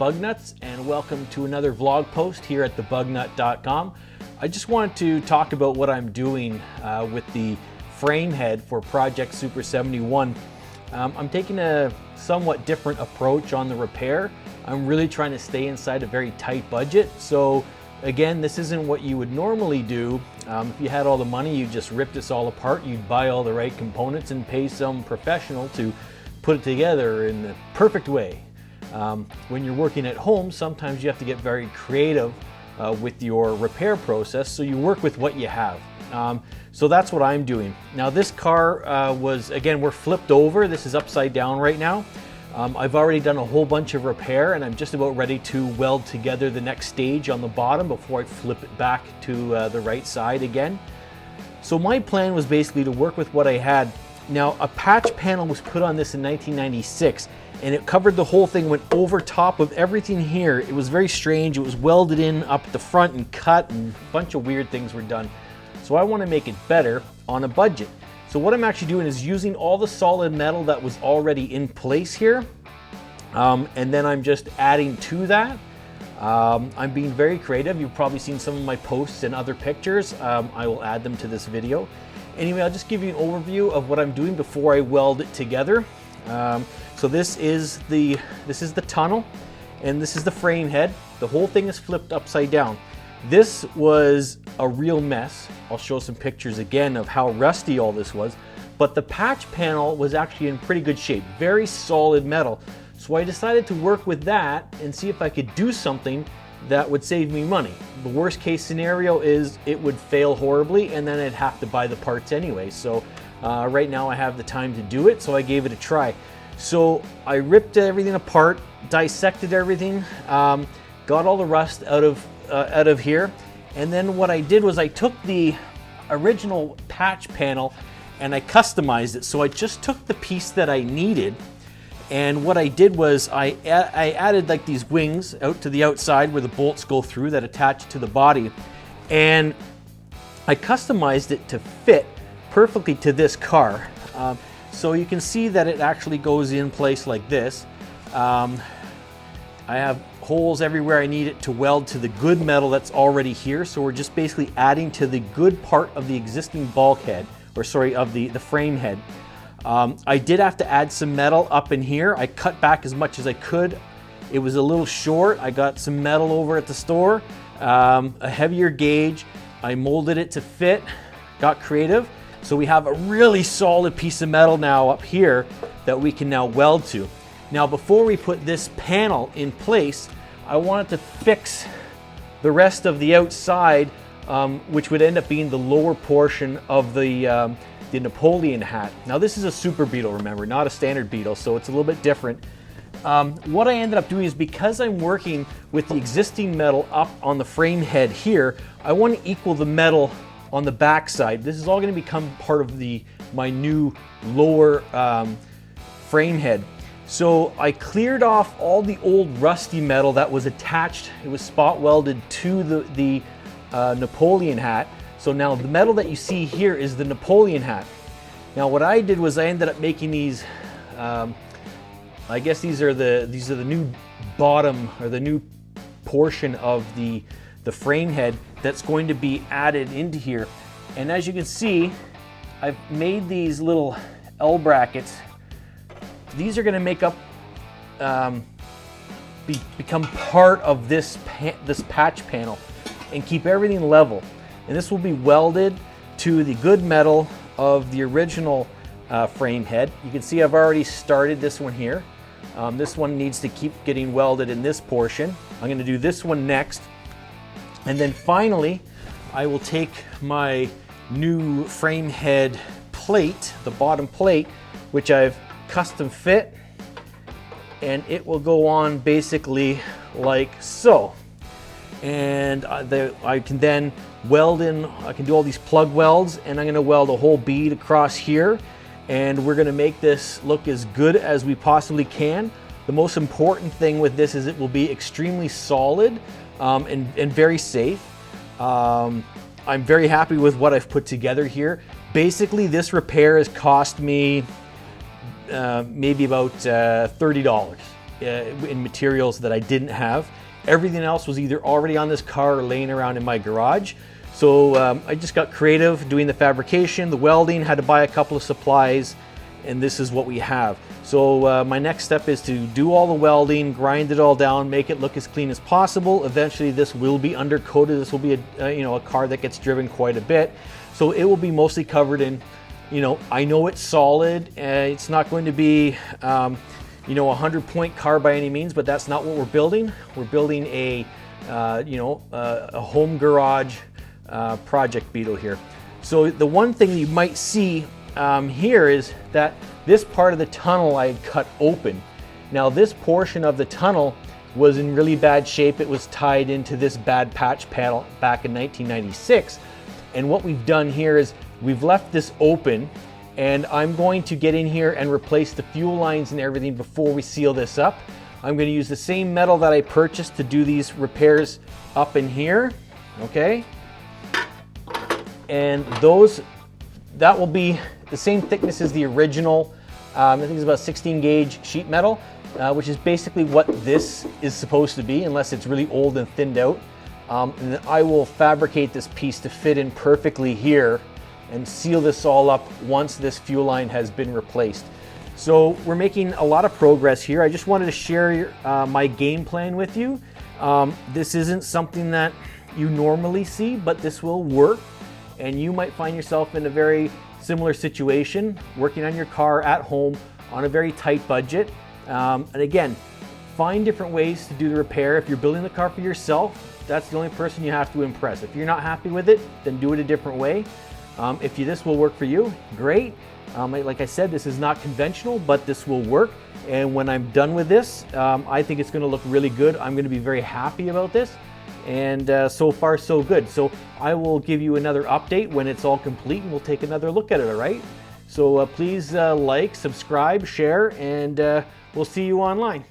TheBugnuts, and welcome to another vlog post here at TheBugnut.com. I just wanted to talk about what I'm doing with the frame head for Project Super 71. I'm taking a somewhat different approach on the repair. I'm really trying to stay inside a very tight budget. So again, this isn't what you would normally do. If you had all the money, you'd just rip this all apart, you'd buy all the right components and pay some professional to put it together in the perfect way. When you're working at home, sometimes you have to get very creative with your repair process, so you work with what you have. So that's what I'm doing. Now this car we're flipped over. This is upside down right now. I've already done a whole bunch of repair and I'm just about ready to weld together the next stage on the bottom before I flip it back to the right side again. So my plan was basically to work with what I had. Now a patch panel was put on this in 1996 and it covered the whole thing, went over top of everything here. It was very strange. It was welded in up at the front and cut, and a bunch of weird things were done. So I want to make it better on a budget. So what I'm actually doing is using all the solid metal that was already in place here, and then I'm just adding to that. I'm being very creative. You've probably seen some of my posts and other pictures. I will add them to this video. Anyway, I'll just give you an overview of what I'm doing before I weld it together. So this is the tunnel, and this is the frame head. The whole thing is flipped upside down. This was a real mess. I'll show some pictures again of how rusty all this was, but the patch panel was actually in pretty good shape, very solid metal. So I decided to work with that and see if I could do something that would save me money. The worst case scenario is it would fail horribly and then I'd have to buy the parts anyway. So right now I have the time to do it, so I gave it a try. So I ripped everything apart, dissected everything, got all the rust out of here, and then what I did was I took the original patch panel and I customized it. So I just took the piece that I needed, and what I did was I added like these wings out to the outside where the bolts go through that attach to the body, and I customized it to fit perfectly to this car. So you can see that it actually goes in place like this. I have holes everywhere I need it to weld to the good metal that's already here. So we're just basically adding to the good part of the existing bulkhead, or sorry, of the frame head. I did have to add some metal up in here. I cut back as much as I could. It was a little short. I got some metal over at the store, a heavier gauge. I molded it to fit, got creative. So we have a really solid piece of metal now up here that we can now weld to. Now before we put this panel in place, I wanted to fix the rest of the outside, which would end up being the lower portion of the Napoleon hat. Now this is a Super Beetle, remember, not a standard Beetle, so it's a little bit different. What I ended up doing is, because I'm working with the existing metal up on the frame head here, I want to equal the metal on the back side. This is all going to become part of my new lower frame head. So I cleared off all the old rusty metal that was attached. It was spot welded to the Napoleon hat. So now the metal that you see here is the Napoleon hat. Now what I did was I ended up making these, I guess these are the new bottom, or the new portion of the frame head that's going to be added into here. And as you can see, I've made these little L brackets. These are going to make up, become part of this patch panel and keep everything level. And this will be welded to the good metal of the original frame head. You can see I've already started this one here. This one needs to keep getting welded in this portion. I'm going to do this one next. And then finally, I will take my new frame head plate, the bottom plate, which I've custom fit, and it will go on basically like so. And I can then weld in, I can do all these plug welds, and I'm going to weld a whole bead across here, and we're going to make this look as good as we possibly can. The most important thing with this is it will be extremely solid and very safe. I'm very happy with what I've put together here. Basically, this repair has cost me maybe about $30. in materials that I didn't have. Everything else was either already on this car or laying around in my garage. So I just got creative doing the fabrication, the welding, had to buy a couple of supplies, and this is what we have. So my next step is to do all the welding, grind it all down, make it look as clean as possible. Eventually this will be undercoated. This will be a car that gets driven quite a bit. So it will be mostly covered in, I know it's solid. It's not going to be, a 100-point car by any means, but that's not what we're building. We're building a home garage project Beetle here. So the one thing you might see here is that this part of the tunnel I had cut open. Now this portion of the tunnel was in really bad shape. It was tied into this bad patch panel back in 1996. And what we've done here is we've left this open, and I'm going to get in here and replace the fuel lines and everything before we seal this up. I'm going to use the same metal that I purchased to do these repairs up in here, okay? And that will be the same thickness as the original, I think it's about 16 gauge sheet metal, which is basically what this is supposed to be, unless it's really old and thinned out. And then I will fabricate this piece to fit in perfectly here and seal this all up once this fuel line has been replaced. So we're making a lot of progress here. I just wanted to share my game plan with you. This isn't something that you normally see, but this will work. And you might find yourself in a very similar situation, working on your car at home on a very tight budget. And again, find different ways to do the repair. If you're building the car for yourself, that's the only person you have to impress. If you're not happy with it, then do it a different way. If this will work for you, great. Like I said, this is not conventional, but this will work. And when I'm done with this, I think it's going to look really good. I'm going to be very happy about this. And so far so good. So I will give you another update when it's all complete, and we'll take another look at it, all right? So please like, subscribe, share, and we'll see you online.